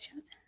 Showtime.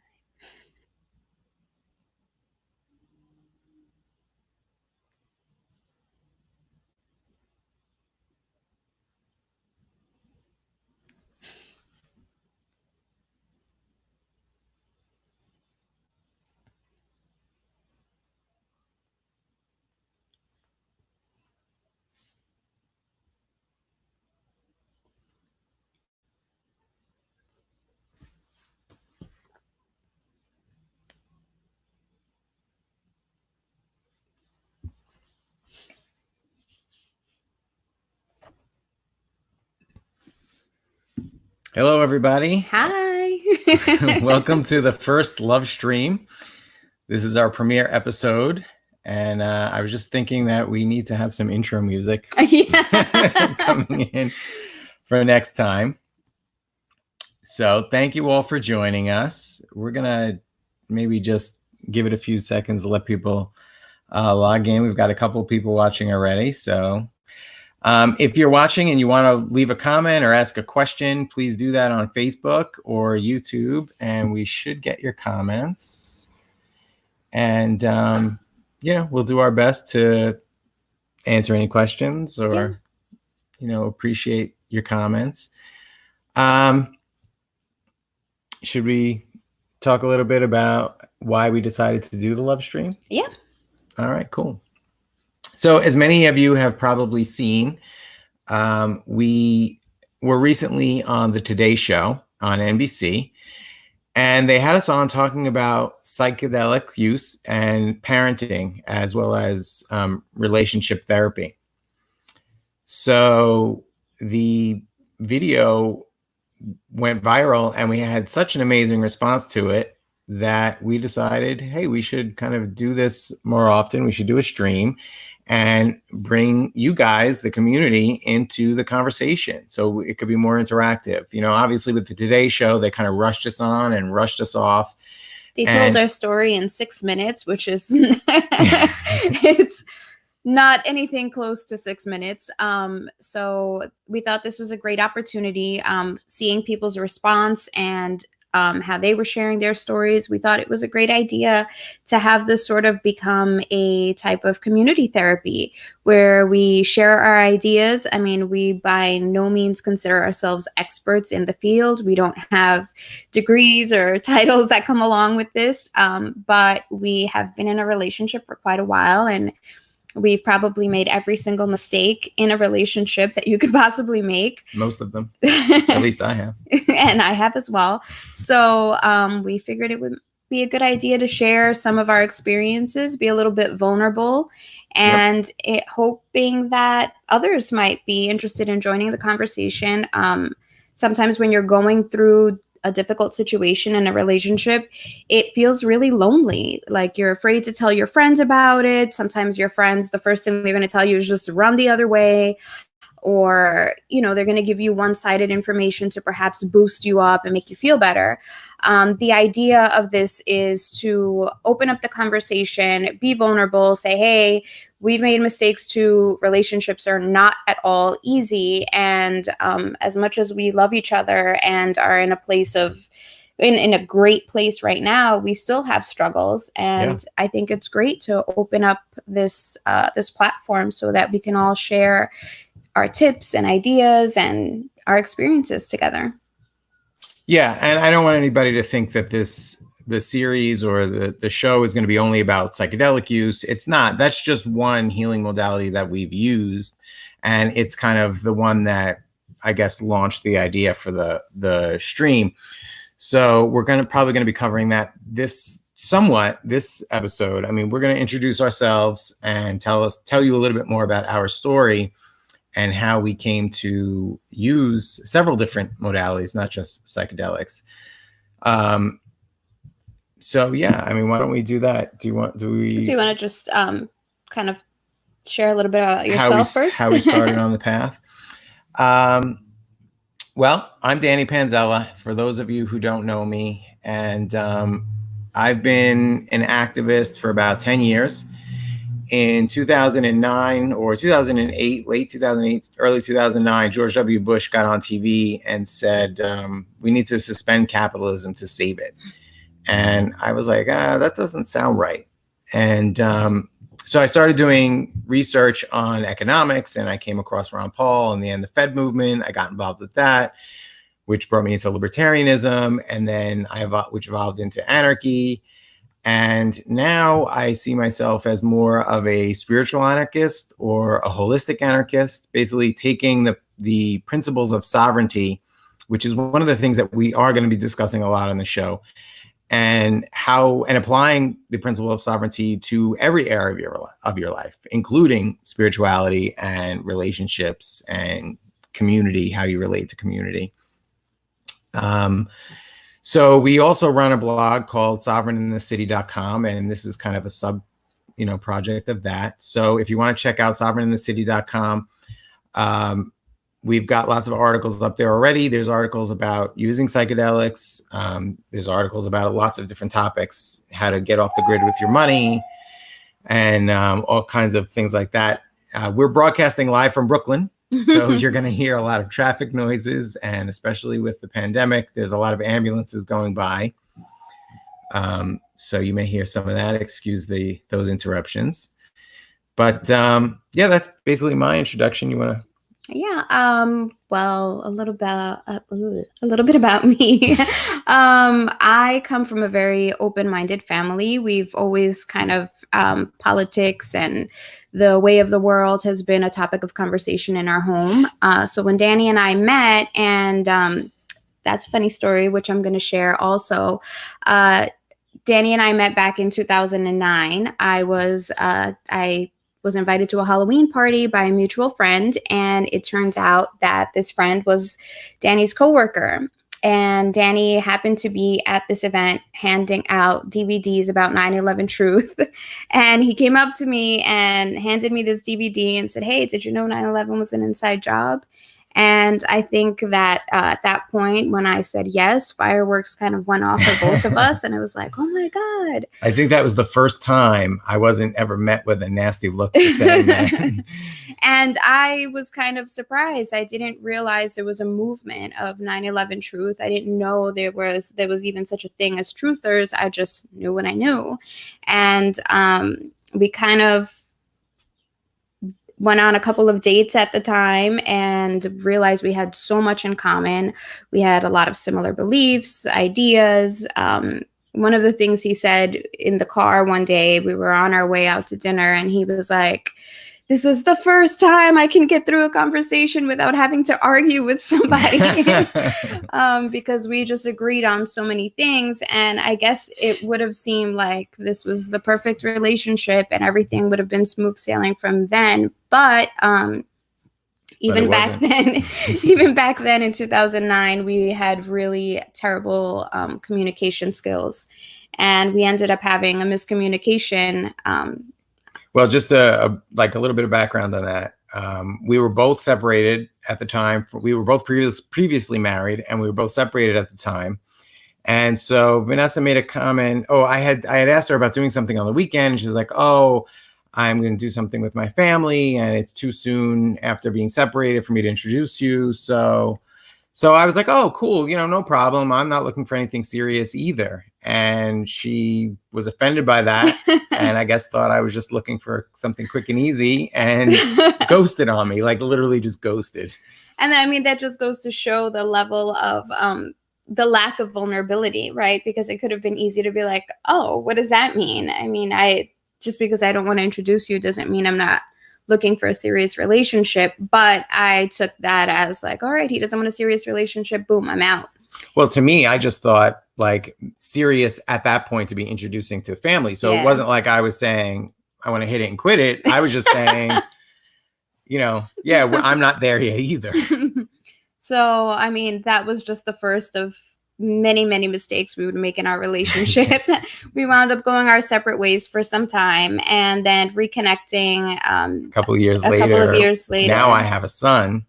Hello, everybody. Hi. Welcome to the first Lovestream. This is our premiere episode, and I was just thinking that we need to have some intro music coming in for next time. So thank you all for joining us. We're going to maybe just give it a few seconds to let people log in. We've got a couple of people watching already, so... if you're watching and you want to leave a comment or ask a question, please do that on Facebook or YouTube, and we should get your comments. And, we'll do our best to answer any questions or, appreciate your comments. Should we talk a little bit about why we decided to do the Lovestream? Yeah. All right, cool. So as many of you have probably seen, we were recently on the Today Show on NBC, and they had us on talking about psychedelic use and parenting, as well as relationship therapy. So the video went viral, and we had such an amazing response to it that we decided, hey, we should kind of do this more often. We should do a stream and bring you guys, the community, into the conversation so it could be more interactive. Obviously with the Today Show, they kind of rushed us on and rushed us off. They told our story in 6 minutes, which is it's not anything close to 6 minutes. So we thought this was a great opportunity, seeing people's response and how they were sharing their stories. We thought it was a great idea to have this sort of become a type of community therapy where we share our ideas. I mean, we by no means consider ourselves experts in the field. We don't have degrees or titles that come along with this, but we have been in a relationship for quite a while, and we've probably made every single mistake in a relationship that you could possibly make. Most of them. At least I have. And I have as well. So we figured it would be a good idea to share some of our experiences, be a little bit vulnerable, and hoping that others might be interested in joining the conversation. Sometimes when you're going through a difficult situation in a relationship, it feels really lonely. Like you're afraid to tell your friends about it. Sometimes your friends, the first thing they're going to tell you is just run the other way. Or, they're going to give you one-sided information to perhaps boost you up and make you feel better. The idea of this is to open up the conversation, be vulnerable, say, hey, we've made mistakes too. Relationships are not at all easy. And as much as we love each other and are in a place of, in a great place right now, we still have struggles. And I think it's great to open up this platform so that we can all share our tips and ideas and our experiences together. Yeah, and I don't want anybody to think that the series or the show is going to be only about psychedelic use. It's not. That's just one healing modality that we've used, and it's kind of the one that I guess launched the idea for the stream. So we're probably going to be covering that this episode. I mean, we're going to introduce ourselves and tell you a little bit more about our story and how we came to use several different modalities, not just psychedelics. So yeah, I mean, why don't we do that? Do you want to just kind of share a little bit about yourself first? How we started on the path? Well, I'm Danny Panzella, for those of you who don't know me. And I've been an activist for about 10 years. In 2009 or 2008, late 2008, early 2009, George W. Bush got on TV and said, we need to suspend capitalism to save it. And I was like, that doesn't sound right. And so I started doing research on economics, and I came across Ron Paul and the Fed movement. I got involved with that, which brought me into libertarianism, and then which evolved into anarchy. And now I see myself as more of a spiritual anarchist or a holistic anarchist, basically taking the principles of sovereignty, which is one of the things that we are going to be discussing a lot on the show, and applying the principle of sovereignty to every area of your life, including spirituality and relationships and community, how you relate to community. So we also run a blog called sovereigninthecity.com, and this is kind of a sub, project of that. So if you want to check out sovereigninthecity.com, we've got lots of articles up there already. There's articles about using psychedelics. There's articles about lots of different topics, how to get off the grid with your money, and all kinds of things like that. We're broadcasting live from Brooklyn. So you're going to hear a lot of traffic noises, and especially with the pandemic, there's a lot of ambulances going by. So you may hear some of that. Excuse those interruptions. But yeah, that's basically my introduction. You want to? Yeah. Well, a little bit about me. I come from a very open-minded family. We've always kind of politics and the way of the world has been a topic of conversation in our home. So when Danny and I met, and that's a funny story, which I'm going to share also. Danny and I met back in 2009. I was invited to a Halloween party by a mutual friend, and it turns out that this friend was Danny's coworker. And Danny happened to be at this event handing out DVDs about 9/11 Truth. And he came up to me and handed me this DVD and said, "Hey, did you know 9/11 was an inside job?" And I think that at that point, when I said yes, fireworks kind of went off for both of us. And it was like, oh my God. I think that was the first time I wasn't ever met with a nasty look for saying that. And I was kind of surprised. I didn't realize there was a movement of 9/11 Truth. I didn't know there was even such a thing as truthers. I just knew what I knew. And we kind of went on a couple of dates at the time and realized we had so much in common. We had a lot of similar beliefs, ideas. One of the things he said in the car one day, we were on our way out to dinner, and he was like, "This is the first time I can get through a conversation without having to argue with somebody," because we just agreed on so many things. And I guess it would have seemed like this was the perfect relationship and everything would have been smooth sailing from then. But even back then in 2009, we had really terrible communication skills, and we ended up having a miscommunication. Well, just a little bit of background on that. We were both separated at the time. We were both previously married, and we were both separated at the time. And so Vanessa made a comment. Oh, I had asked her about doing something on the weekend. And she was like, "Oh, I'm going to do something with my family, and it's too soon after being separated for me to introduce you." So I was like, "Oh, cool. No problem. I'm not looking for anything serious either." And she was offended by that, and I guess thought I was just looking for something quick and easy, and ghosted on me, like literally just ghosted. And I mean, that just goes to show the level of the lack of vulnerability, right? Because it could have been easy to be like, "Oh, what does that mean?" I mean, just because I don't want to introduce you doesn't mean I'm not looking for a serious relationship. But I took that as like, all right, he doesn't want a serious relationship. Boom, I'm out. Well, to me, I just thought like serious at that point to be introducing to family. So It wasn't like I was saying I want to hit it and quit it. I was just saying, I'm not there yet either. So, I mean, that was just the first of many, many mistakes we would make in our relationship. We wound up going our separate ways for some time, and then reconnecting a couple of years later. Now I have a son.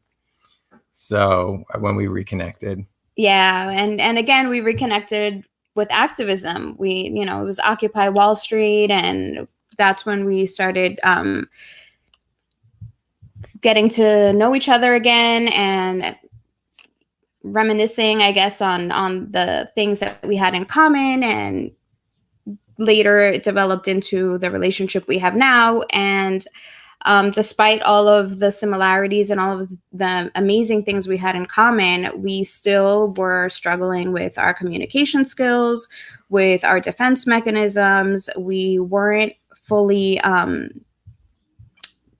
So when we reconnected. Yeah. And again, we reconnected with activism. It was Occupy Wall Street. And that's when we started getting to know each other again and reminiscing, I guess, on the things that we had in common, and later it developed into the relationship we have now. And despite all of the similarities and all of the amazing things we had in common, we still were struggling with our communication skills, with our defense mechanisms. We weren't fully,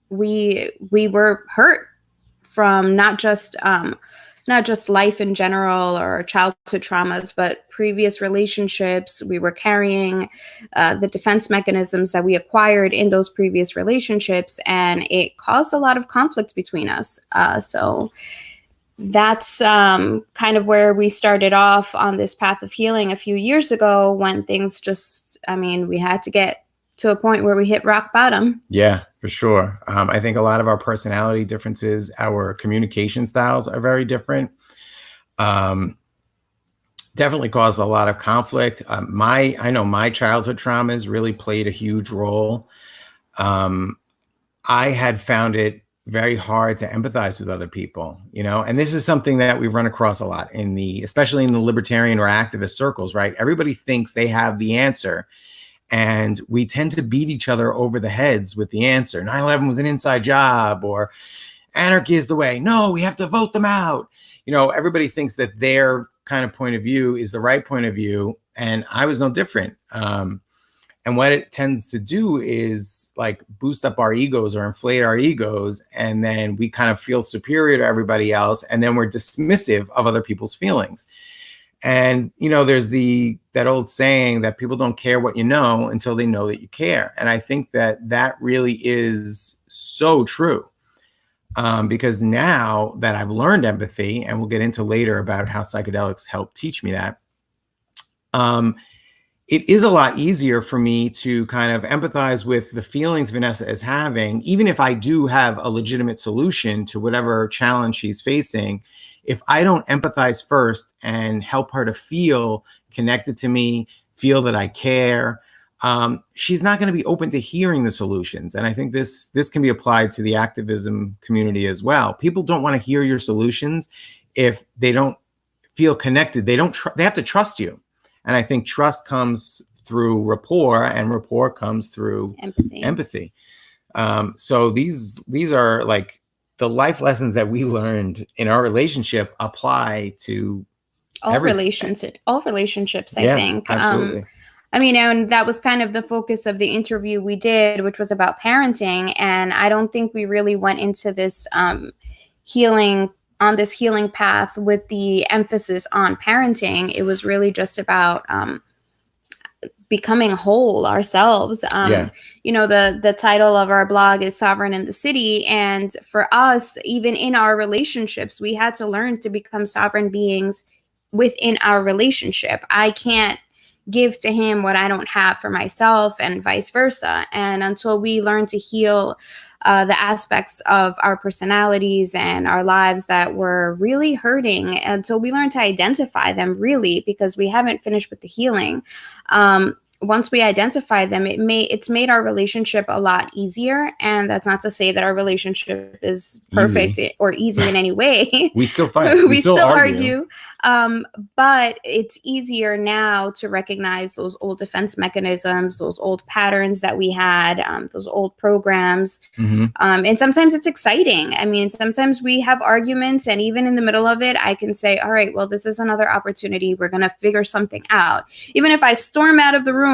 we were hurt from not just life in general or childhood traumas, but previous relationships. We were carrying the defense mechanisms that we acquired in those previous relationships, and it caused a lot of conflict between us. So that's kind of where we started off on this path of healing a few years ago, when things just, we had to get to a point where we hit rock bottom. Yeah, for sure. I think a lot of our personality differences, our communication styles are very different. Definitely caused a lot of conflict. I know my childhood traumas really played a huge role. I had found it very hard to empathize with other people, and this is something that we run across a lot especially in the libertarian or activist circles, right? Everybody thinks they have the answer. And we tend to beat each other over the heads with the answer. 9/11 was an inside job, or anarchy is the way. No, we have to vote them out. Everybody thinks that their kind of point of view is the right point of view. And I was no different. And what it tends to do is like boost up our egos or inflate our egos. And then we kind of feel superior to everybody else. And then we're dismissive of other people's feelings. And, there's that old saying that people don't care what you know until they know that you care. And I think that really is so true. Because now that I've learned empathy, and we'll get into later about how psychedelics help teach me that, it is a lot easier for me to kind of empathize with the feelings Vanessa is having, even if I do have a legitimate solution to whatever challenge she's facing. If I don't empathize first and help her to feel connected to me, feel that I care, she's not going to be open to hearing the solutions. And I think this can be applied to the activism community as well. People don't want to hear your solutions if they don't feel connected. They have to trust you. And I think trust comes through rapport, and rapport comes through empathy. So these are like the life lessons that we learned in our relationship apply to all relationships, I think. Absolutely. And that was kind of the focus of the interview we did, which was about parenting. And I don't think we really went into this healing path with the emphasis on parenting. It was really just about becoming whole ourselves. The title of our blog is Sovereign in the City. And for us, even in our relationships, we had to learn to become sovereign beings within our relationship. I can't give to him what I don't have for myself, and vice versa. And until we learn to heal the aspects of our personalities and our lives that were really hurting, until we learn to identify them, really, because we haven't finished with the healing. Once we identify them, it's made our relationship a lot easier. And that's not to say that our relationship is perfect or easy in any way. We still fight. We still argue. But it's easier now to recognize those old defense mechanisms, those old patterns that we had, those old programs. Mm-hmm. And sometimes it's exciting. Sometimes we have arguments, and even in the middle of it, I can say, all right, well, this is another opportunity. We're going to figure something out. Even if I storm out of the room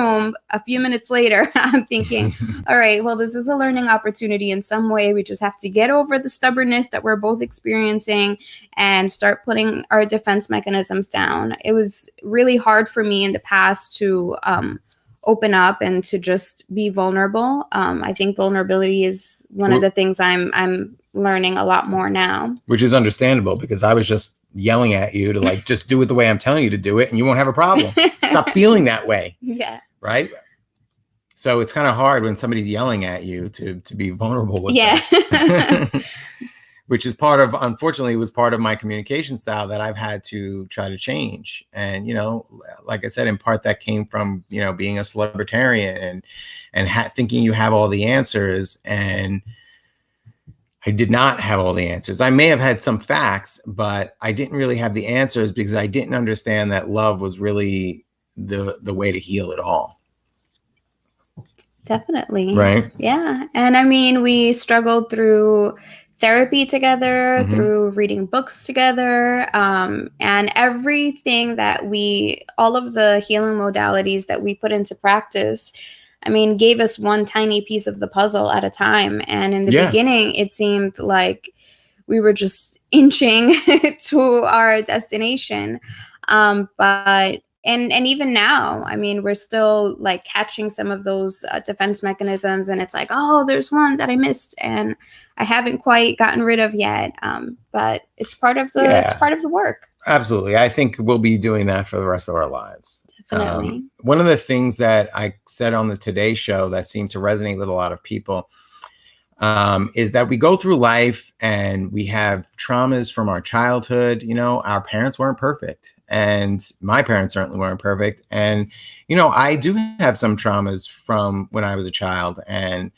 a few minutes later, I'm thinking, all right, well, this is a learning opportunity in some way. We just have to get over the stubbornness that we're both experiencing and start putting our defense mechanisms down. It was really hard for me in the past to open up and to just be vulnerable. I think vulnerability is one of the things I'm learning a lot more now. Which is understandable, because I was just yelling at you to just do it the way I'm telling you to do it, and you won't have a problem. Stop feeling that way. Yeah. Right? So it's kind of hard when somebody's yelling at you to be vulnerable with that. Which is unfortunately, was part of my communication style that I've had to try to change. And, like I said, in part that came from, being a celebritarian and thinking you have all the answers. And I did not have all the answers. I may have had some facts, but I didn't really have the answers because I didn't understand that love was really the way to heal it all. Definitely. Right. Yeah. And I mean, we struggled through therapy together, through reading books together, and everything that all of the healing modalities that we put into practice, I mean, gave us one tiny piece of the puzzle at a time. And in the beginning, it seemed like we were just inching to our destination. But even now, I mean, we're still like catching some of those defense mechanisms, and it's like, oh, there's one that I missed and I haven't quite gotten rid of yet. But it's part of the work. Absolutely. I think we'll be doing that for the rest of our lives. Definitely. One of the things that I said on the Today Show that seemed to resonate with a lot of people is that we go through life and we have traumas from our childhood. You know, our parents weren't perfect, and my parents certainly weren't perfect. And, you know, I do have some traumas from when I was a child, and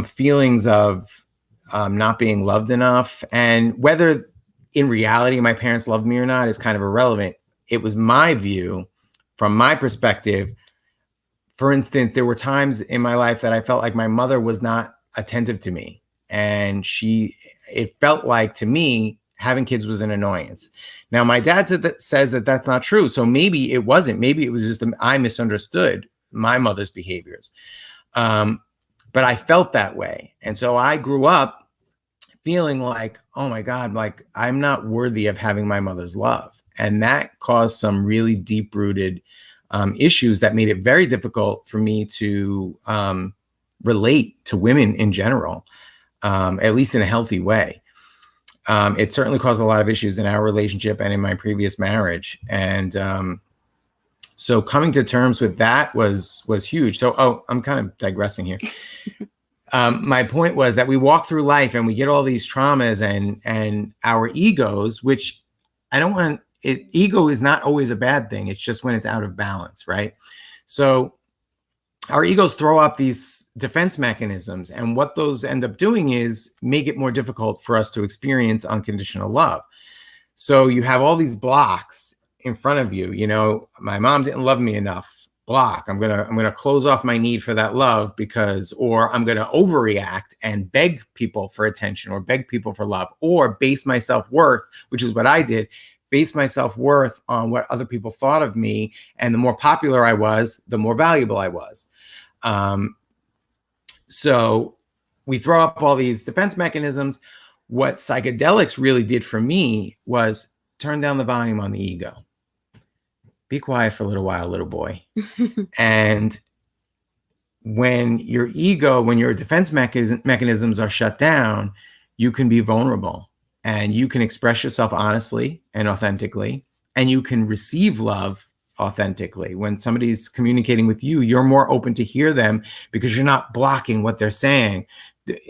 feelings of not being loved enough. And whether in reality my parents loved me or not is kind of irrelevant. It was my view from my perspective. For instance, there were times in my life that I felt like my mother was not attentive to me, and it felt like, to me, having kids was an annoyance. Now, my dad says that that's not true. So maybe it wasn't. Maybe it was just I misunderstood my mother's behaviors. But I felt that way. And so I grew up feeling like, oh my God, like I'm not worthy of having my mother's love. And that caused some really deep-rooted issues that made it very difficult for me to relate to women in general, at least in a healthy way. It certainly caused a lot of issues in our relationship and in my previous marriage. And so coming to terms with that was huge. So, I'm kind of digressing here. My point was that we walk through life and we get all these traumas and our egos, which ego is not always a bad thing. It's just when it's out of balance, right? So our egos throw up these defense mechanisms, and what those end up doing is make it more difficult for us to experience unconditional love. So you have all these blocks in front of you. You know, my mom didn't love me enough. Block. I'm gonna close off my need for that love or I'm gonna overreact and beg people for attention or beg people for love, or base my self-worth, which is what I did. Base my self-worth on what other people thought of me, and the more popular I was, the more valuable I was. So we throw up all these defense mechanisms. What psychedelics really did for me was turn down the volume on the ego. Be quiet for a little while, little boy. And when your defense mechanisms are shut down, you can be vulnerable, and you can express yourself honestly and authentically, and you can receive love authentically. When somebody's communicating with you, you're more open to hear them because you're not blocking what they're saying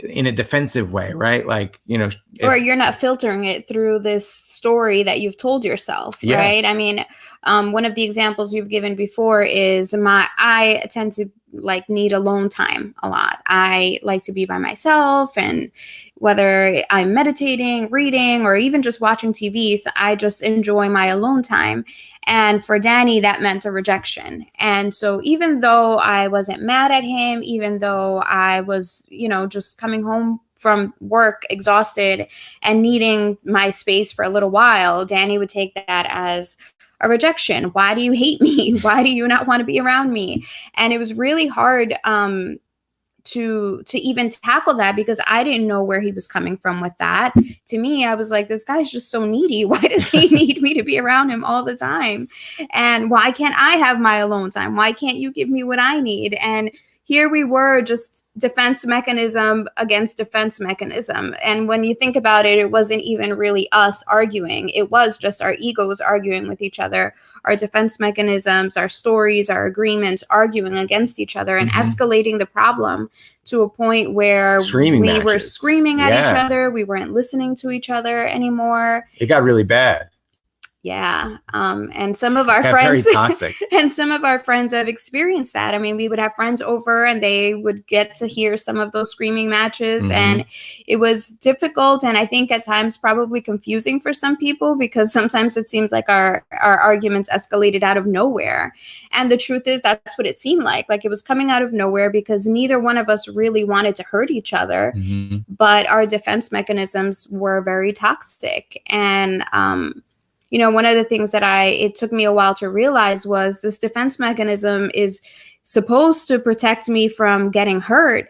in a defensive way, right? Like, you know, or you're not filtering it through this story that you've told yourself, right? I mean, one of the examples you've given before is I tend to like need alone time a lot. I like to be by myself, and whether I'm meditating, reading, or even just watching TV, so I just enjoy my alone time. And for Danny, that meant a rejection. And so even though I wasn't mad at him, even though I was, you know, just coming home from work exhausted and needing my space for a little while, Danny would take that as a rejection. Why do you hate me? Why do you not want to be around me? And it was really hard to even tackle that, because I didn't know where he was coming from with that. To me, I was like, this guy's just so needy. Why does he need me to be around him all the time? And why can't I have my alone time? Why can't you give me what I need? And here we were, just defense mechanism against defense mechanism. And when you think about it, it wasn't even really us arguing. It was just our egos arguing with each other, our defense mechanisms, our stories, our agreements arguing against each other, and escalating the problem to a point where we were screaming at each other. We weren't listening to each other anymore. It got really bad. Yeah. And some of our very friends toxic. and some of our friends have experienced that. I mean, we would have friends over and they would get to hear some of those screaming matches, and it was difficult, and I think at times probably confusing for some people, because sometimes it seems like our arguments escalated out of nowhere. And the truth is that's what it seemed like. Like, it was coming out of nowhere because neither one of us really wanted to hurt each other, but our defense mechanisms were very toxic. And one of the things that it took me a while to realize was this defense mechanism is supposed to protect me from getting hurt,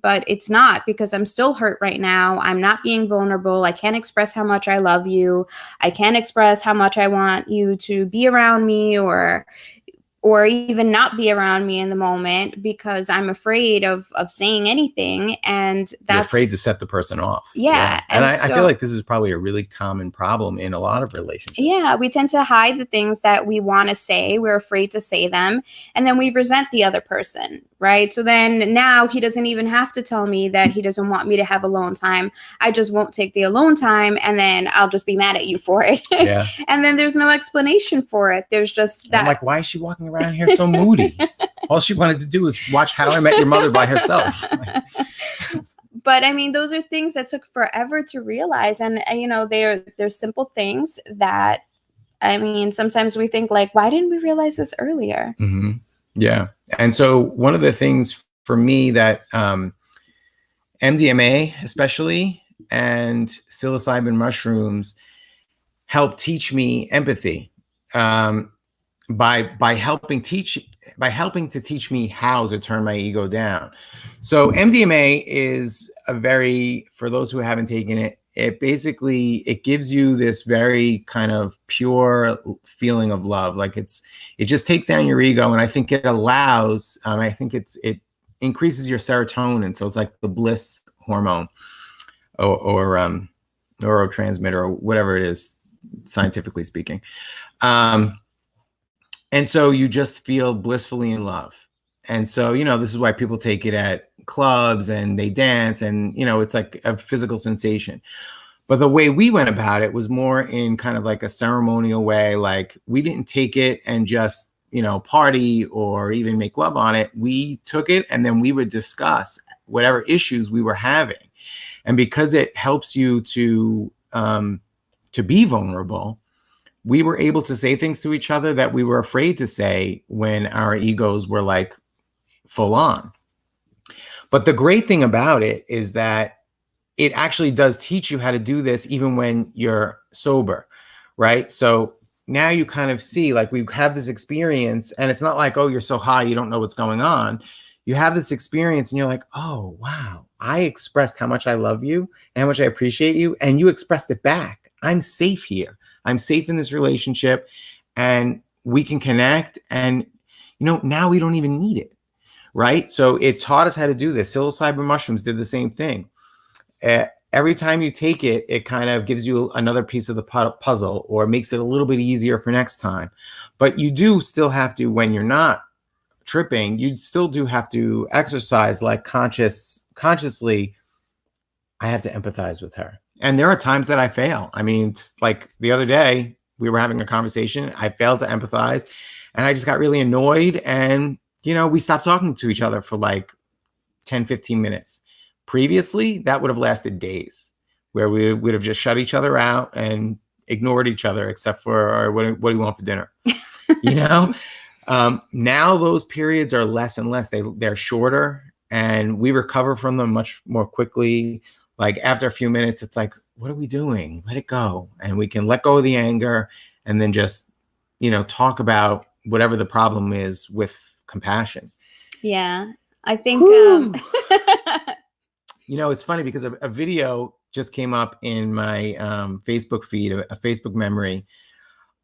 but it's not, because I'm still hurt right now. I'm not being vulnerable. I can't express how much I love you. I can't express how much I want you to be around me, or even not be around me in the moment, because I'm afraid of saying anything. And that's You're afraid to set the person off. Yeah. And I feel like this is probably a really common problem in a lot of relationships. Yeah. We tend to hide the things that we want to say. We're afraid to say them. And then we resent the other person. Right. So then now he doesn't even have to tell me that he doesn't want me to have alone time. I just won't take the alone time, and then I'll just be mad at you for it. Yeah. And then there's no explanation for it. There's just that. I'm like, why is she walking around here so moody? All she wanted to do was watch How I Met Your Mother by herself. But I mean, those are things that took forever to realize. And, they're simple things that, I mean, sometimes we think like, why didn't we realize this earlier? Yeah. And so one of the things for me that MDMA especially and psilocybin mushrooms help teach me empathy by helping to teach me how to turn my ego down. So MDMA is for those who haven't taken it, it gives you this very kind of pure feeling of love. Like it just takes down your ego. And I think it allows, it increases your serotonin. So it's like the bliss hormone or neurotransmitter or whatever it is, scientifically speaking. And so you just feel blissfully in love. And so, this is why people take it at clubs and they dance, and, it's like a physical sensation. But the way we went about it was more in kind of like a ceremonial way. Like, we didn't take it and just, party or even make love on it. We took it and then we would discuss whatever issues we were having. And because it helps you to be vulnerable, we were able to say things to each other that we were afraid to say when our egos were like full on. But the great thing about it is that it actually does teach you how to do this even when you're sober, right? So now you kind of see, like, we have this experience, and it's not like, oh, you're so high, you don't know what's going on. You have this experience and you're like, oh, wow, I expressed how much I love you and how much I appreciate you. And you expressed it back. I'm safe here. I'm safe in this relationship, and we can connect. And, now we don't even need it. Right. So it taught us how to do this. Psilocybin mushrooms did the same thing. Every time you take it, it kind of gives you another piece of the puzzle, or makes it a little bit easier for next time. But you do still have to, when you're not tripping, you still do have to exercise like consciously. I have to empathize with her. And there are times that I fail. I mean, like the other day, we were having a conversation. I failed to empathize, and I just got really annoyed. And, we stopped talking to each other for like 10, 15 minutes. Previously, that would have lasted days, where we would have just shut each other out and ignored each other, except for, what do you want for dinner? Now those periods are less and less. They're shorter, and we recover from them much more quickly. Like, after a few minutes, it's like, what are we doing? Let it go. And we can let go of the anger, and then just, talk about whatever the problem is with compassion. Yeah, I think, it's funny because a video just came up in my Facebook feed, a Facebook memory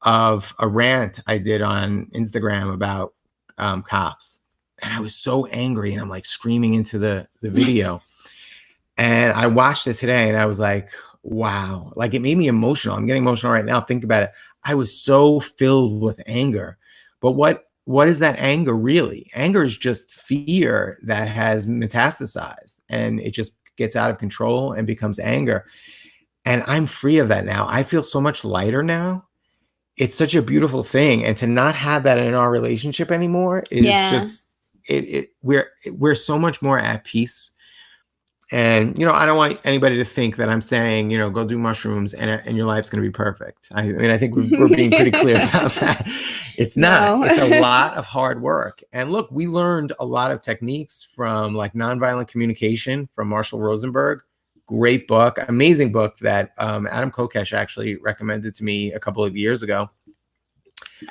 of a rant I did on Instagram about cops. And I was so angry, and I'm like screaming into the video. And I watched it today, and I was like, wow, like, it made me emotional. I'm getting emotional right now. Think about it. I was so filled with anger. But what is that anger really? Anger is just fear that has metastasized, and it just gets out of control and becomes anger. And I'm free of that now. I feel so much lighter now. it's such a beautiful thing. And to not have that in our relationship anymore is just, we're so much more at peace. And, I don't want anybody to think that I'm saying, go do mushrooms and your life's going to be perfect. I mean, I think we're being pretty clear about that. It's not. No. It's a lot of hard work. And look, we learned a lot of techniques from like nonviolent communication from Marshall Rosenberg. Great book, amazing book that Adam Kokesh actually recommended to me a couple of years ago.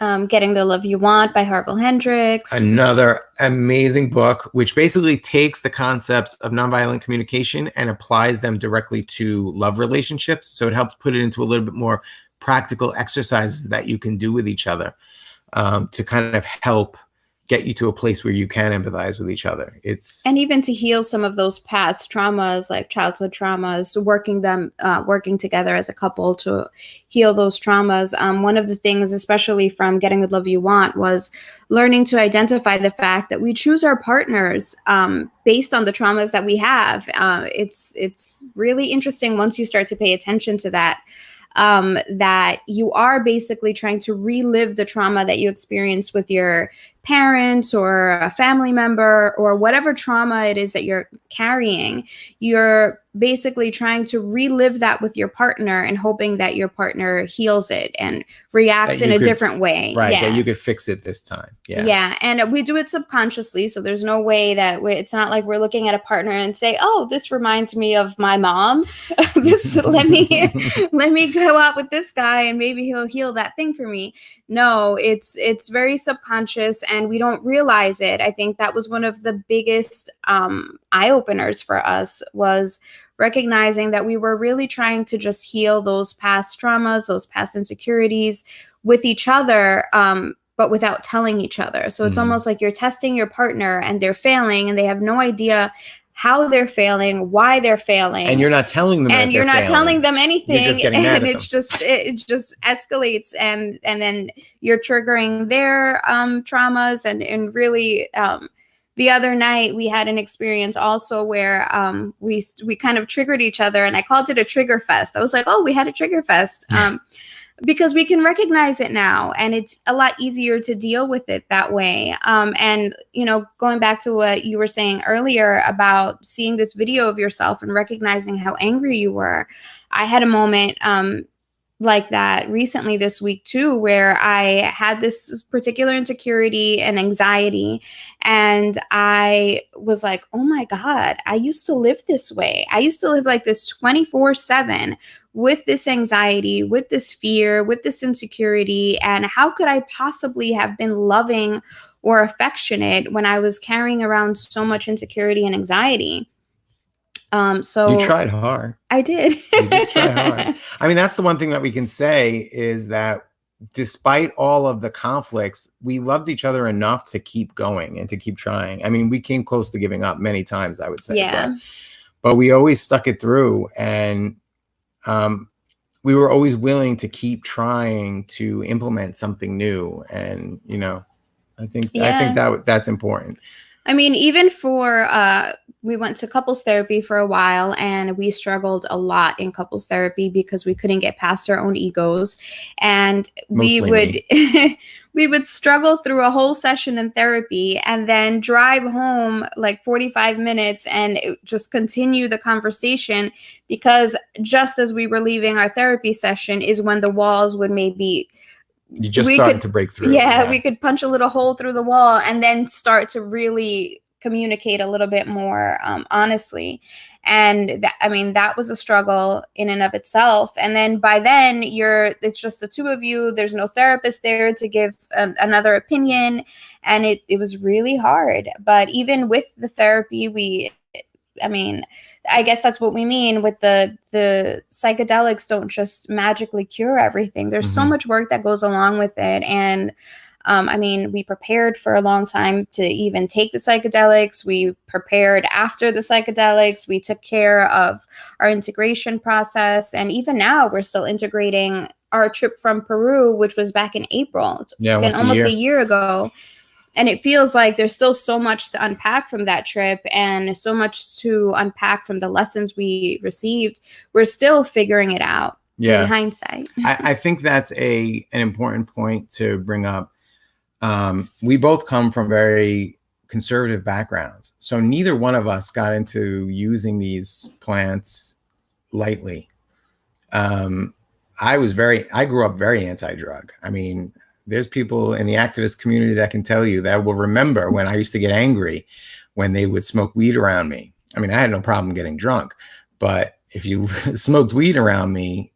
Getting the Love You Want by Harville Hendrix. Another amazing book, which basically takes the concepts of nonviolent communication and applies them directly to love relationships. So it helps put it into a little bit more practical exercises that you can do with each other to kind of help get you to a place where you can empathize with each other. And even to heal some of those past traumas, like childhood traumas, working together as a couple to heal those traumas. One of the things, especially from Getting the Love You Want, was learning to identify the fact that we choose our partners based on the traumas that we have. It's really interesting once you start to pay attention to that. That you are basically trying to relive the trauma that you experienced with your parents or a family member or whatever trauma it is that you're carrying. You're basically trying to relive that with your partner and hoping that your partner heals it and reacts in a different way. Right, that you could fix it this time. Yeah, and we do it subconsciously, so there's no way that it's not like we're looking at a partner and say, oh, this reminds me of my mom. let me go out with this guy and maybe he'll heal that thing for me. No, it's very subconscious and we don't realize it. I think that was one of the biggest eye-openers for us, was recognizing that we were really trying to just heal those past traumas, those past insecurities with each other, but without telling each other. So it's almost like you're testing your partner and they're failing and they have no idea how they're failing, why they're failing. And you're not telling them and you're not failing. Telling them anything. You're just getting mad at it just escalates and then you're triggering their traumas and really the other night we had an experience also where we kind of triggered each other, and I called it a trigger fest. I was like, oh, we had a trigger fest. Because we can recognize it now and it's a lot easier to deal with it that way. And, going back to what you were saying earlier about seeing this video of yourself and recognizing how angry you were, I had a moment like that recently this week too, where I had this particular insecurity and anxiety. And I was like, oh my God, I used to live this way. I used to live like this 24/7 with this anxiety, with this fear, with this insecurity. And how could I possibly have been loving or affectionate when I was carrying around so much insecurity and anxiety? So you tried hard. I did. You did try hard. I mean, that's the one thing that we can say is that despite all of the conflicts, we loved each other enough to keep going and to keep trying. I mean, we came close to giving up many times, I would say. Yeah. But we always stuck it through, and we were always willing to keep trying to implement something new. And, I think that's important. I mean, even for, we went to couples therapy for a while and we struggled a lot in couples therapy because we couldn't get past our own egos. And we would struggle through a whole session in therapy and then drive home like 45 minutes and just continue the conversation, because just as we were leaving our therapy session is when the walls would maybe... You just started to break through. Yeah, we could punch a little hole through the wall and then start to really communicate a little bit more honestly. And that was a struggle in and of itself. And then by then it's just the two of you. There's no therapist there to give another opinion. And it was really hard. But even with the therapy, I guess that's what we mean with the psychedelics don't just magically cure everything. There's so much work that goes along with it. And we prepared for a long time to even take the psychedelics. We prepared after the psychedelics. We took care of our integration process. And even now we're still integrating our trip from Peru, which was back in April. It's been almost a year ago. And it feels like there's still so much to unpack from that trip and so much to unpack from the lessons we received. We're still figuring it out. in hindsight. I think that's an important point to bring up. We both come from very conservative backgrounds, so neither one of us got into using these plants lightly. I grew up very anti-drug. I mean, there's people in the activist community that can tell you that will remember when I used to get angry when they would smoke weed around me. I mean, I had no problem getting drunk, but if you smoked weed around me,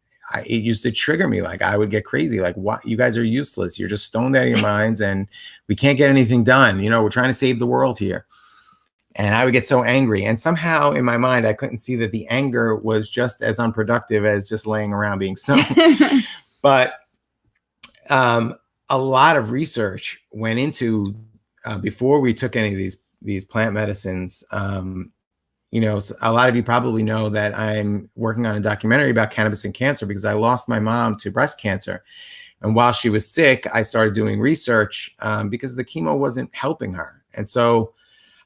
it used to trigger me. Like, I would get crazy. Like, what? You guys are useless. You're just stoned out of your minds and we can't get anything done. You know, we're trying to save the world here. And I would get so angry. And somehow in my mind, I couldn't see that the anger was just as unproductive as just laying around being stoned. But a lot of research went into, before we took any of these plant medicines. You know, a lot of you probably know that I'm working on a documentary about cannabis and cancer because I lost my mom to breast cancer. And while she was sick, I started doing research because the chemo wasn't helping her. And so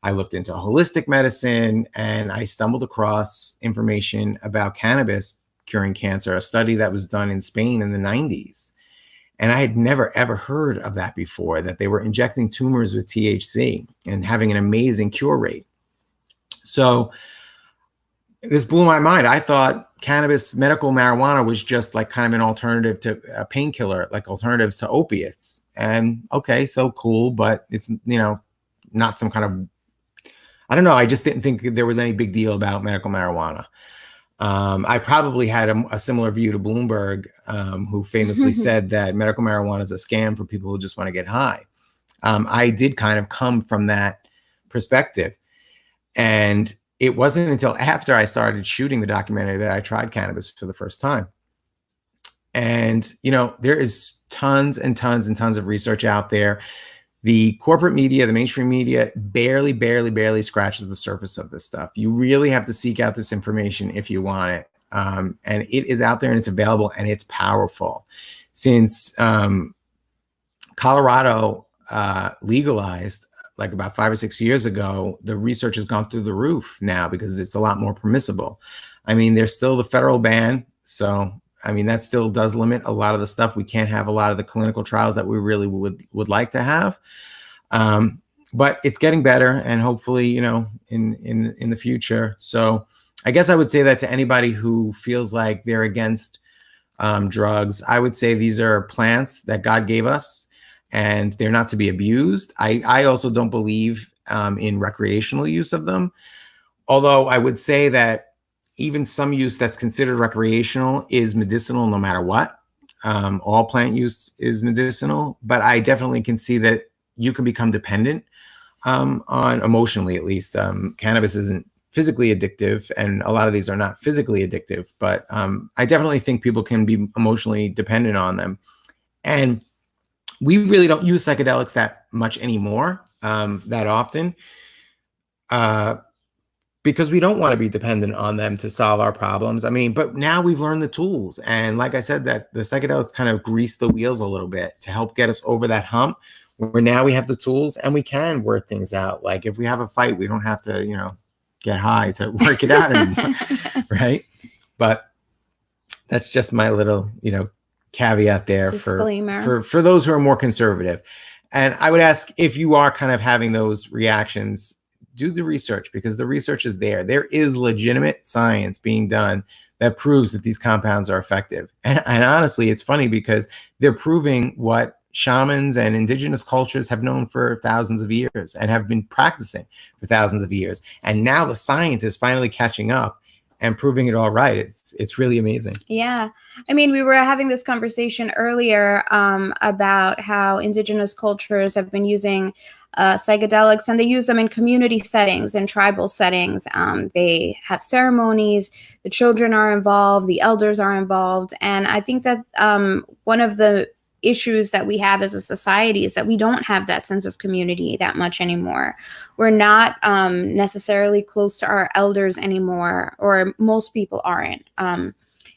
I looked into holistic medicine and I stumbled across information about cannabis curing cancer, a study that was done in Spain in the 90s. And I had never, ever heard of that before, that they were injecting tumors with THC and having an amazing cure rate. So this blew my mind. I thought cannabis, medical marijuana, was just like kind of an alternative to a painkiller, like alternatives to opiates. And okay, so cool, but it's, you know, not some kind of, I don't know. I just didn't think there was any big deal about medical marijuana. I probably had a similar view to Bloomberg, who famously said that medical marijuana is a scam for people who just want to get high. I did kind of come from that perspective. And it wasn't until after I started shooting the documentary that I tried cannabis for the first time. And, you know, there is tons and tons and tons of research out there. The corporate media, the mainstream media, barely scratches the surface of this stuff. You really have to seek out this information if you want it. And it is out there and it's available and it's powerful. Since Colorado legalized, like about 5 or 6 years ago, the research has gone through the roof now because it's a lot more permissible. I mean, there's still the federal ban. So, I mean, that still does limit a lot of the stuff. We can't have a lot of the clinical trials that we really would like to have. But it's getting better and hopefully, you know, in the future. So I guess I would say that to anybody who feels like they're against drugs, I would say these are plants that God gave us, and they're not to be abused. I also don't believe in recreational use of them. Although I would say that even some use that's considered recreational is medicinal no matter what. All plant use is medicinal, but I definitely can see that you can become dependent on emotionally, at least. Cannabis isn't physically addictive, and a lot of these are not physically addictive, but I definitely think people can be emotionally dependent on them. And we really don't use psychedelics that much anymore, that often, because we don't want to be dependent on them to solve our problems. I mean, but now we've learned the tools. And like I said, that the psychedelics kind of grease the wheels a little bit to help get us over that hump where now we have the tools and we can work things out. Like if we have a fight, we don't have to, you know, get high to work it out anymore, right? But that's just my little, you know, caveat there for those who are more conservative. And I would ask, if you are kind of having those reactions, do the research, because the research is there. There is legitimate science being done that proves that these compounds are effective. And honestly, it's funny because they're proving what shamans and indigenous cultures have known for thousands of years and have been practicing for thousands of years. And now the science is finally catching up and proving it all right. It's really amazing. Yeah. I mean, we were having this conversation earlier about how indigenous cultures have been using psychedelics, and they use them in community settings and tribal settings. They have ceremonies, the children are involved, the elders are involved. And I think that one of the issues that we have as a society is that we don't have that sense of community that much anymore. We're not necessarily close to our elders anymore, or most people aren't.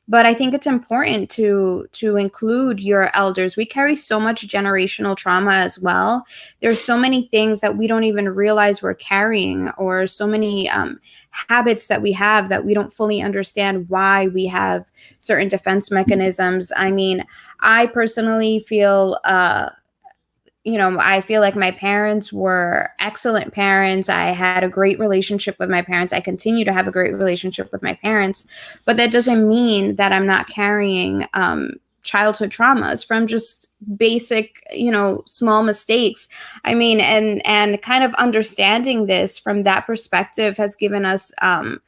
But I think it's important to include your elders. We carry so much generational trauma as well. There's so many things that we don't even realize we're carrying, or so many habits that we have that we don't fully understand why we have certain defense mechanisms. I mean, I personally feel I feel like my parents were excellent parents. I had a great relationship with my parents. I continue to have a great relationship with my parents, but that doesn't mean that I'm not carrying childhood traumas from just basic, small mistakes. I mean, and kind of understanding this from that perspective has given us has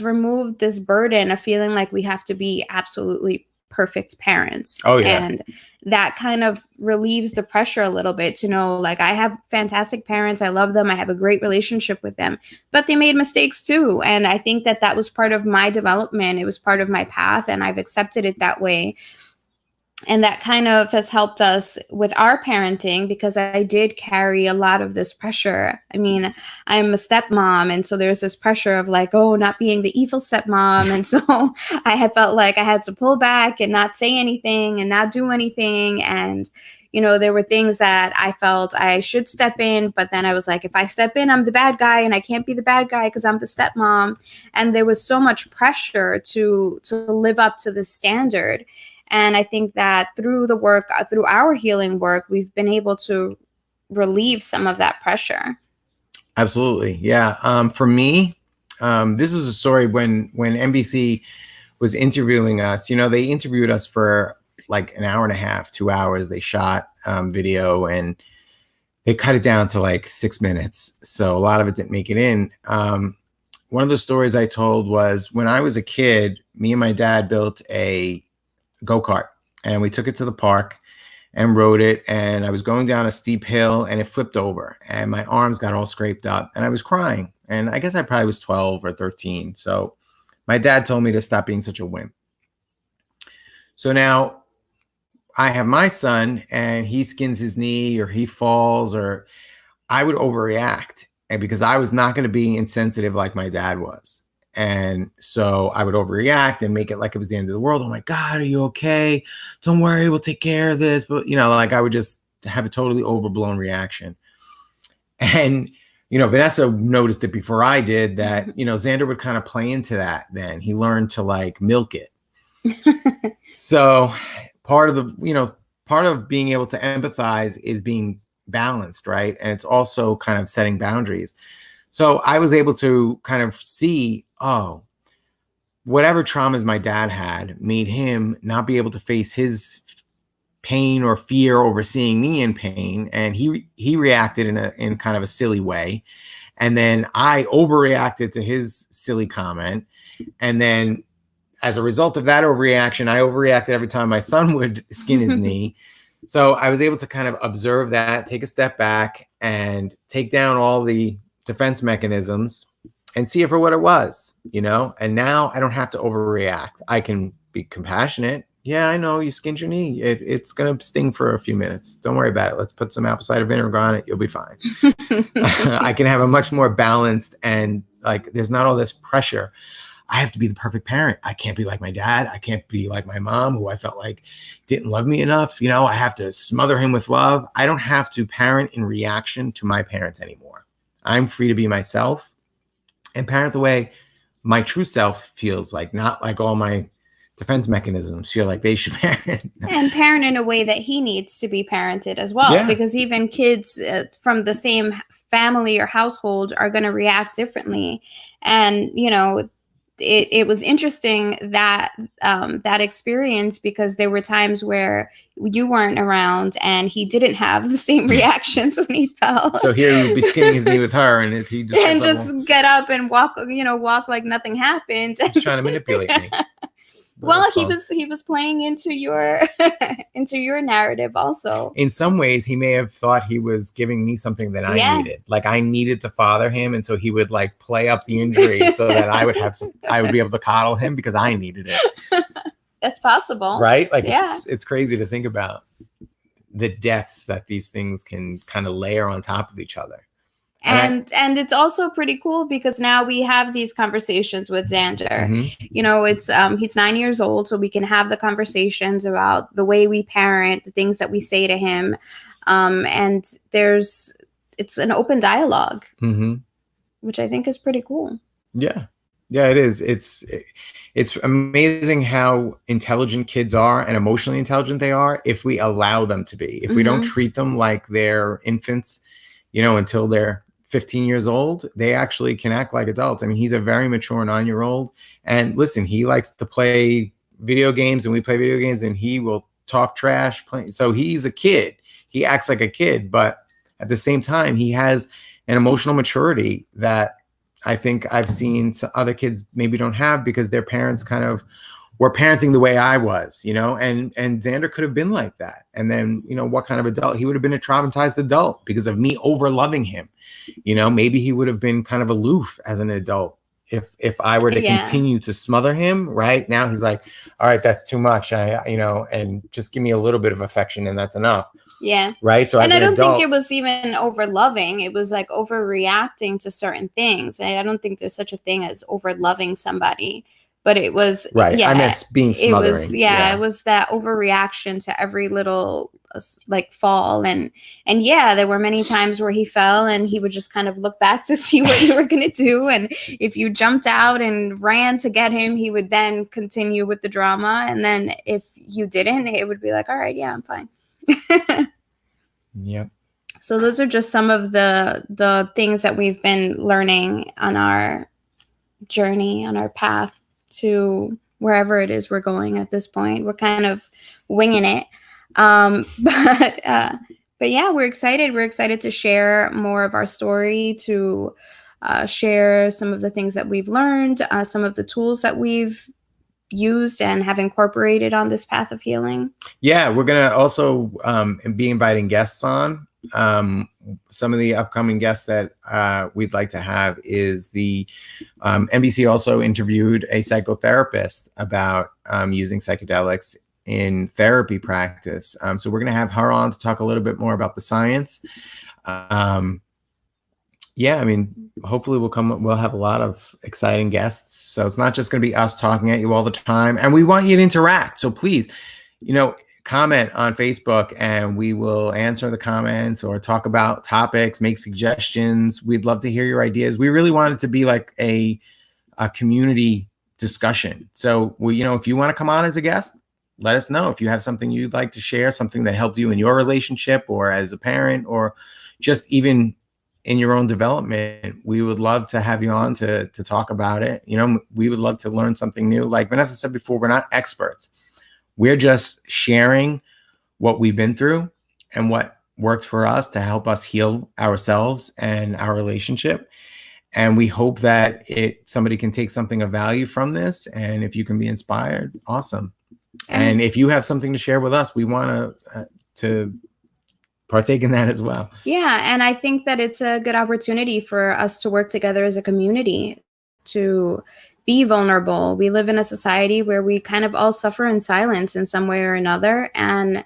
removed this burden of feeling like we have to be absolutely perfect parents. Oh, yeah. And that kind of relieves the pressure a little bit to know, like, I have fantastic parents. I love them. I have a great relationship with them, but they made mistakes too. And I think that that was part of my development. It was part of my path, and I've accepted it that way. And that kind of has helped us with our parenting, because I did carry a lot of this pressure. I mean, I'm a stepmom, and so there's this pressure of like, oh, not being the evil stepmom. And so I had felt like I had to pull back and not say anything and not do anything. And, there were things that I felt I should step in, but then I was like, if I step in, I'm the bad guy, and I can't be the bad guy because I'm the stepmom. And there was so much pressure to live up to this standard. And I think that through our healing work, we've been able to relieve some of that pressure. Absolutely. Yeah. For me, this is a story when NBC was interviewing us. They interviewed us for like an hour and a half, 2 hours. They shot video, and they cut it down to like 6 minutes. So a lot of it didn't make it in. One of the stories I told was when I was a kid, me and my dad built a go-kart, and we took it to the park and rode it, and I was going down a steep hill, and it flipped over, and my arms got all scraped up, and I was crying. And I guess I probably was 12 or 13. So my dad told me to stop being such a wimp. So now I have my son, and he skins his knee or he falls, or I would overreact, and because I was not going to be insensitive like my dad was. And so I would overreact and make it like it was the end of the world. Oh my God, are you okay? Don't worry, we'll take care of this. But, like I would just have a totally overblown reaction. And, Vanessa noticed it before I did that, Xander would kind of play into that. Then he learned to like milk it. So part of being able to empathize is being balanced, right? And it's also kind of setting boundaries. So I was able to kind of see, oh, whatever traumas my dad had made him not be able to face his pain or fear over seeing me in pain. And he reacted in kind of a silly way. And then I overreacted to his silly comment. And then as a result of that overreaction, I overreacted every time my son would skin his knee. So I was able to kind of observe that, take a step back, and take down all the defense mechanisms and see it for what it was, and now I don't have to overreact. I can be compassionate. Yeah, I know you skinned your knee. It's going to sting for a few minutes. Don't worry about it. Let's put some apple cider vinegar on it. You'll be fine. I can have a much more balanced, and like, there's not all this pressure. I have to be the perfect parent. I can't be like my dad. I can't be like my mom, who I felt like didn't love me enough. I have to smother him with love. I don't have to parent in reaction to my parents anymore. I'm free to be myself and parent the way my true self feels like, not like all my defense mechanisms feel like they should parent. And parent in a way that he needs to be parented as well. Yeah. Because even kids from the same family or household are going to react differently. And, it was interesting that that experience, because there were times where you weren't around and he didn't have the same reactions when he fell. So here he would be skinning his knee with her, and he just get up and walk like nothing happened. He's trying to manipulate me. Well, he was playing into your narrative also. In some ways, he may have thought he was giving me something that I needed. Like I needed to father him, and so he would like play up the injury so that I would be able to coddle him because I needed it. That's possible, right? Like it's crazy to think about the depths that these things can kind of layer on top of each other. And it's also pretty cool because now we have these conversations with Xander. It's he's 9 years old, so we can have the conversations about the way we parent, the things that we say to him, and it's an open dialogue, which I think is pretty cool. Yeah, it is. It's amazing how intelligent kids are and emotionally intelligent they are if we allow them to be. If we don't treat them like they're infants, until they're 15 years old, they actually can act like adults. I mean, he's a very mature 9-year-old. And listen, he likes to play video games and we play video games and he will talk trash. So he's a kid. He acts like a kid. But at the same time, he has an emotional maturity that I think I've seen other kids maybe don't have because their parents kind of were parenting the way I was, and Xander could have been like that. And then, what kind of adult? He would have been a traumatized adult because of me over loving him. Maybe he would have been kind of aloof as an adult if I were to continue to smother him. Right now, he's like, all right, that's too much. And just give me a little bit of affection and that's enough. Yeah. Right. So, and I don't think it was even over loving. It was like overreacting to certain things. And I don't think there's such a thing as over loving somebody. But it was right. Yeah, I meant being smothering. It was that overreaction to every little fall, and there were many times where he fell, and he would just kind of look back to see what you were going to do, and if you jumped out and ran to get him, he would then continue with the drama, and then if you didn't, it would be like, all right, yeah, I'm fine. Yep. So those are just some of the things that we've been learning on our journey, on our path to wherever it is we're going at this point. We're kind of winging it. But yeah, we're excited. We're excited to share more of our story, to share some of the things that we've learned, some of the tools that we've used and have incorporated on this path of healing. Yeah, we're going to also be inviting guests on. Some of the upcoming guests that we'd like to have is the NBC also interviewed a psychotherapist about using psychedelics in therapy practice. So we're going to have her on to talk a little bit more about the science. Hopefully we'll have a lot of exciting guests. So it's not just going to be us talking at you all the time, and we want you to interact. So please, comment on Facebook and we will answer the comments or talk about topics, make suggestions. We'd love to hear your ideas. We really want it to be like a community discussion. So if you want to come on as a guest, let us know. If you have something you'd like to share, something that helped you in your relationship or as a parent or just even in your own development, we would love to have you on to talk about it. We would love to learn something new. Like Vanessa said before, we're not experts. We're just sharing what we've been through and what worked for us to help us heal ourselves and our relationship. And we hope that somebody can take something of value from this. And if you can be inspired, awesome. And if you have something to share with us, we want to partake in that as well. Yeah. And I think that it's a good opportunity for us to work together as a community to be vulnerable. We live in a society where we kind of all suffer in silence in some way or another. And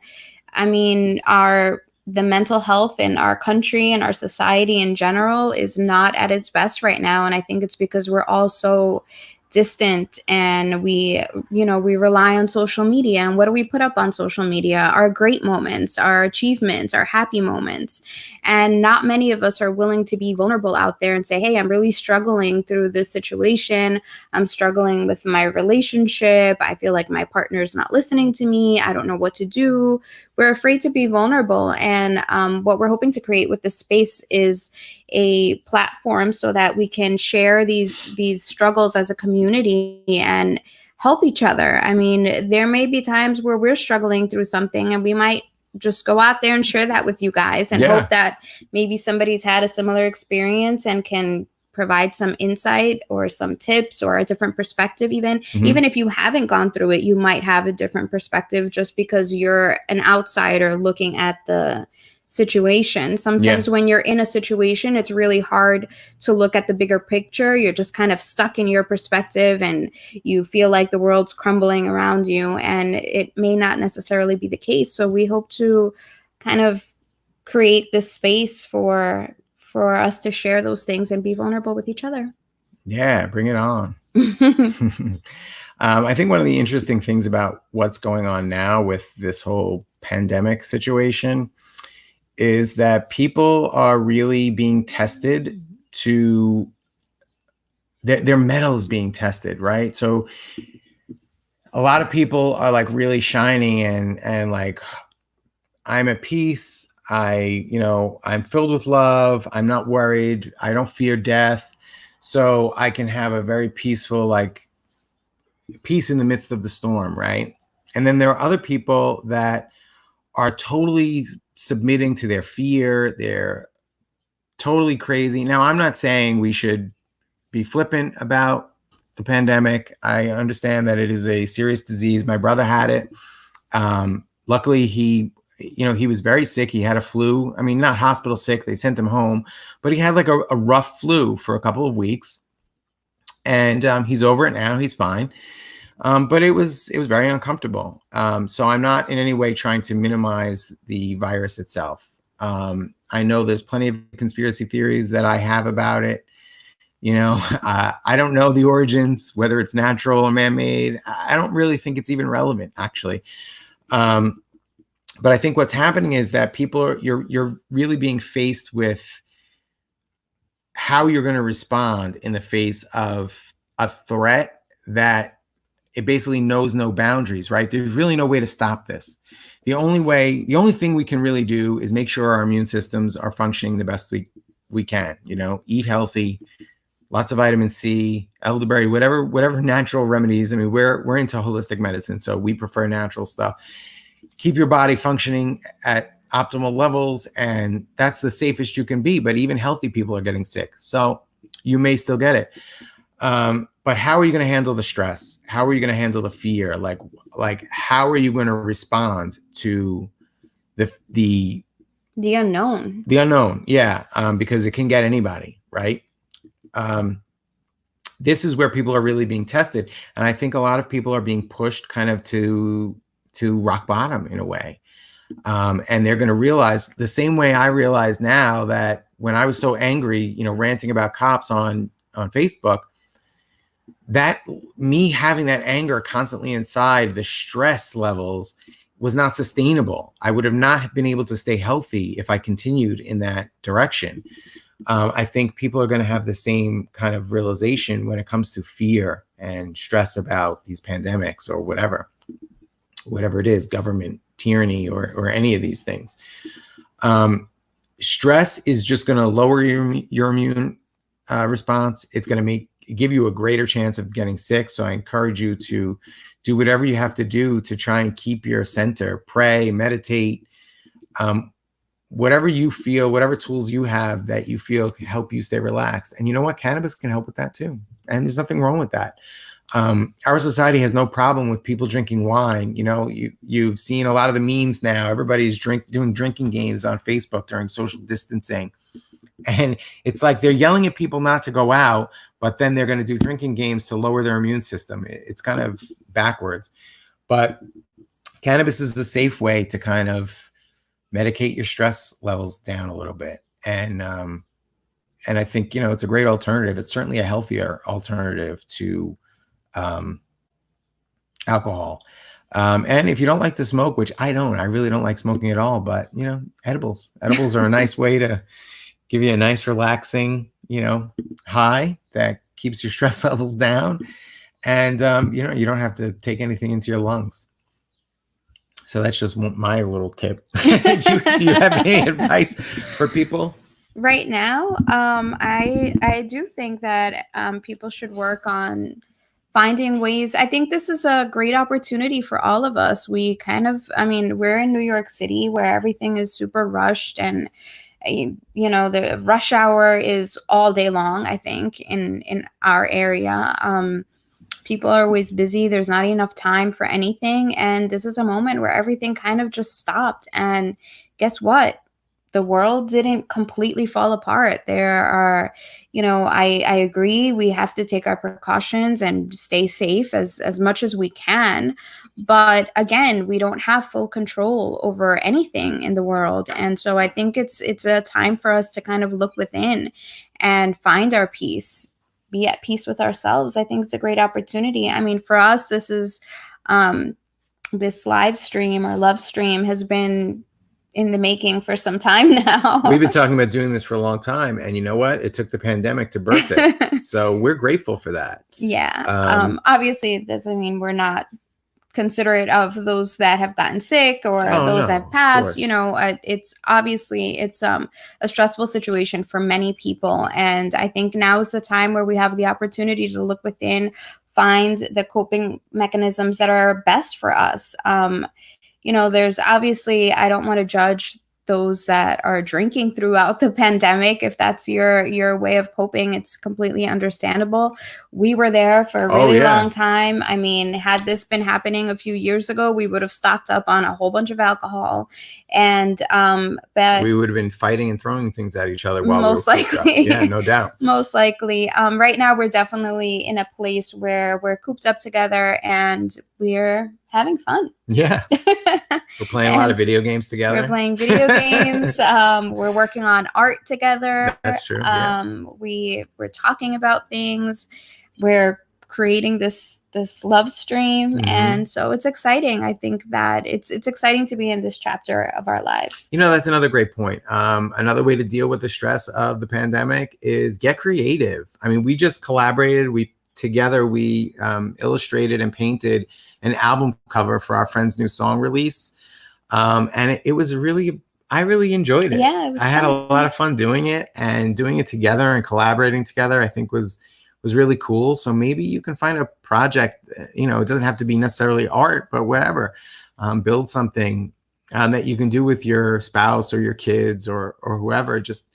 I mean, the mental health in our country and our society in general is not at its best right now. And I think it's because we're all so distant and we rely on social media. And what do we put up on social media? Our great moments, our achievements, our happy moments. And not many of us are willing to be vulnerable out there and say, hey, I'm really struggling through this situation. I'm struggling with my relationship. I feel like my partner's not listening to me. I don't know what to do. We're afraid to be vulnerable. And what we're hoping to create with this space is a platform so that we can share these struggles as a community and help each other. I mean, there may be times where we're struggling through something and we might just go out there and share that with you guys and hope that maybe somebody's had a similar experience and can provide some insight or some tips or a different perspective. Even if you haven't gone through it, you might have a different perspective just because you're an outsider looking at the situation. Sometimes when you're in a situation, it's really hard to look at the bigger picture. You're just kind of stuck in your perspective and you feel like the world's crumbling around you, and it may not necessarily be the case. So we hope to kind of create this space for for us to share those things and be vulnerable with each other. Yeah, bring it on. I think one of the interesting things about what's going on now with this whole pandemic situation is that people are really being tested to their mettle is being tested, right? So a lot of people are like really shining and like, I'm at peace. I'm filled with love. I'm not worried. I don't fear death. So I can have a very peaceful, like, peace in the midst of the storm, right? And then there are other people that are totally submitting to their fear. They're totally crazy. Now, I'm not saying we should be flippant about the pandemic. I understand that it is a serious disease. My brother had it. Luckily, he was very sick. He had a flu. I mean, not hospital sick. They sent him home, but he had like a rough flu for a couple of weeks. And he's over it now. He's fine. But it was very uncomfortable. So I'm not in any way trying to minimize the virus itself. I know there's plenty of conspiracy theories that I have about it. I don't know the origins, whether it's natural or man-made. I don't really think it's even relevant, actually. But I think what's happening is that you're really being faced with how you're going to respond in the face of a threat that it basically knows no boundaries, right? There's really no way to stop this. The only thing we can really do is make sure our immune systems are functioning the best we can, eat healthy, lots of vitamin C, elderberry, whatever natural remedies. I mean, we're into holistic medicine, so we prefer natural stuff. Keep your body functioning at optimal levels, and that's the safest you can be. But even healthy people are getting sick, so you may still get it. But how are you going to handle the stress? How are you going to handle the fear? Like how are you going to respond to the unknown? The unknown, yeah, because it can get anybody, right? This is where people are really being tested, and I think a lot of people are being pushed kind of to rock bottom in a way. And they're going to realize the same way I realize now that when I was so angry, ranting about cops on Facebook, that me having that anger constantly inside, the stress levels was not sustainable. I would have not been able to stay healthy if I continued in that direction. I think people are going to have the same kind of realization when it comes to fear and stress about these pandemics or whatever it is, government tyranny or any of these things. Stress is just going to lower your immune response. It's going to give you a greater chance of getting sick. So I encourage you to do whatever you have to do to try and keep your center, pray, meditate, whatever you feel, whatever tools you have that you feel can help you stay relaxed. And you know what? Cannabis can help with that too. And there's nothing wrong with that. Our society has no problem with people drinking wine. You've seen a lot of the memes now. Everybody's doing drinking games on Facebook during social distancing. And it's like they're yelling at people not to go out, but then they're going to do drinking games to lower their immune system. It's kind of backwards. But cannabis is a safe way to kind of medicate your stress levels down a little bit. And I think, it's a great alternative. It's certainly a healthier alternative to alcohol. And if you don't like to smoke, which I really don't like smoking at all, but edibles are a nice way to give you a nice relaxing, high that keeps your stress levels down. And, you don't have to take anything into your lungs. So that's just my little tip. Do you have any advice for people? Right now, I do think that people should work on finding ways. I think this is a great opportunity for all of us. We're in New York City where everything is super rushed, and the rush hour is all day long, I think, in our area. People are always busy. There's not enough time for anything. And this is a moment where everything kind of just stopped. And guess what? the world didn't completely fall apart. There are, I agree, we have to take our precautions and stay safe as much as we can. But again, we don't have full control over anything in the world. And so I think it's a time for us to kind of look within and find our peace, be at peace with ourselves. I think it's a great opportunity. I mean, for us, this is this live stream or Lovestream has been in the making for some time now. We've been talking about doing this for a long time, and you know what? It took the pandemic to birth it. So we're grateful for that. Yeah. Obviously, it doesn't mean we're not considerate of those that have gotten sick or those that have passed. It's obviously it's a stressful situation for many people, and I think now is the time where we have the opportunity to look within, find the coping mechanisms that are best for us. There's obviously, I don't want to judge those that are drinking throughout the pandemic. If that's your way of coping, it's completely understandable. We were there for a really long time. I mean, had this been happening a few years ago, we would have stocked up on a whole bunch of alcohol, and but we would have been fighting and throwing things at each other while most likely. Yeah, no doubt. Most likely. Right now, we're definitely in a place where we're cooped up together and we're having fun. Yeah. We're playing a lot of video games together. We're playing video games. We're working on art together. That's true. We're talking about things. We're creating this love stream. Mm-hmm. And so it's exciting. I think that it's exciting to be in this chapter of our lives. That's another great point. Another way to deal with the stress of the pandemic is get creative. I mean, we just collaborated. We illustrated and painted an album cover for our friend's new song release. And it was I really enjoyed it. Yeah, it was I had a lot of fun doing it, and doing it together and collaborating together, I think was really cool. So maybe you can find a project, it doesn't have to be necessarily art, but whatever, build something that you can do with your spouse or your kids or whoever. Just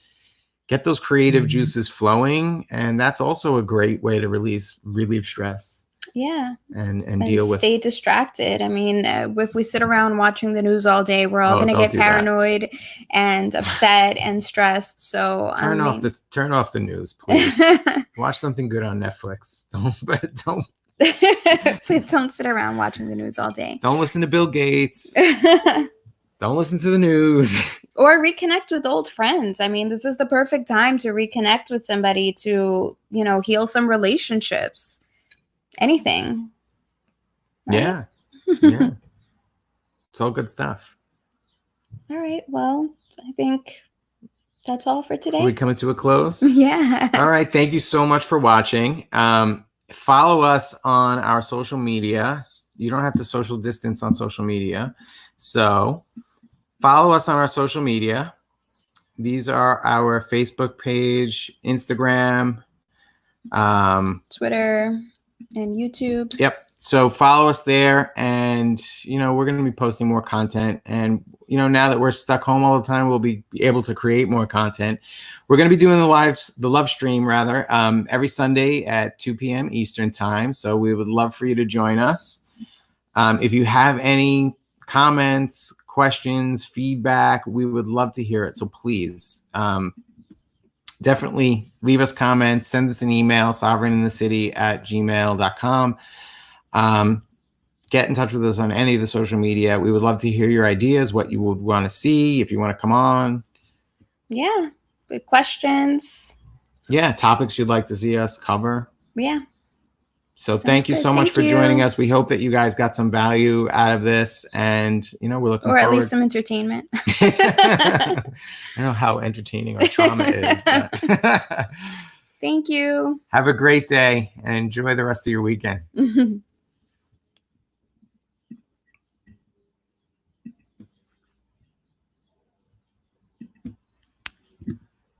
get those creative juices flowing. And that's also a great way to relieve stress. Yeah. And deal with. Stay distracted. I mean, if we sit around watching the news all day, we're all going to get paranoid and upset and stressed. So turn off the news, please. Watch something good on Netflix. Don't but don't sit around watching the news all day. Don't listen to Bill Gates. Don't listen to the news. Or reconnect with old friends. I mean, this is the perfect time to reconnect with somebody to, heal some relationships. Anything. Right? Yeah. Yeah. It's all good stuff. All right. Well, I think that's all for today. Are we coming to a close? Yeah. All right. Thank you so much for watching. Follow us on our social media. You don't have to social distance on social media. So follow us on our social media. These are our Facebook page, Instagram, Twitter, and YouTube. Yep. So follow us there, and we're going to be posting more content. And now that we're stuck home all the time, we'll be able to create more content. We're going to be doing the love stream rather every Sunday at 2 p.m. Eastern time. So we would love for you to join us. If you have any comments, questions, feedback, we would love to hear it. So please definitely leave us comments, send us an email, sovereignintthecity@gmail.com. Get in touch with us on any of the social media. We would love to hear your ideas, what you would want to see, if you want to come on. Yeah. Good questions. Yeah. Topics you'd like to see us cover. Yeah. So thank you so much for joining us. We hope that you guys got some value out of this, and we're looking forward. Or at least some entertainment. I don't know how entertaining our trauma is, but thank you. Have a great day and enjoy the rest of your weekend.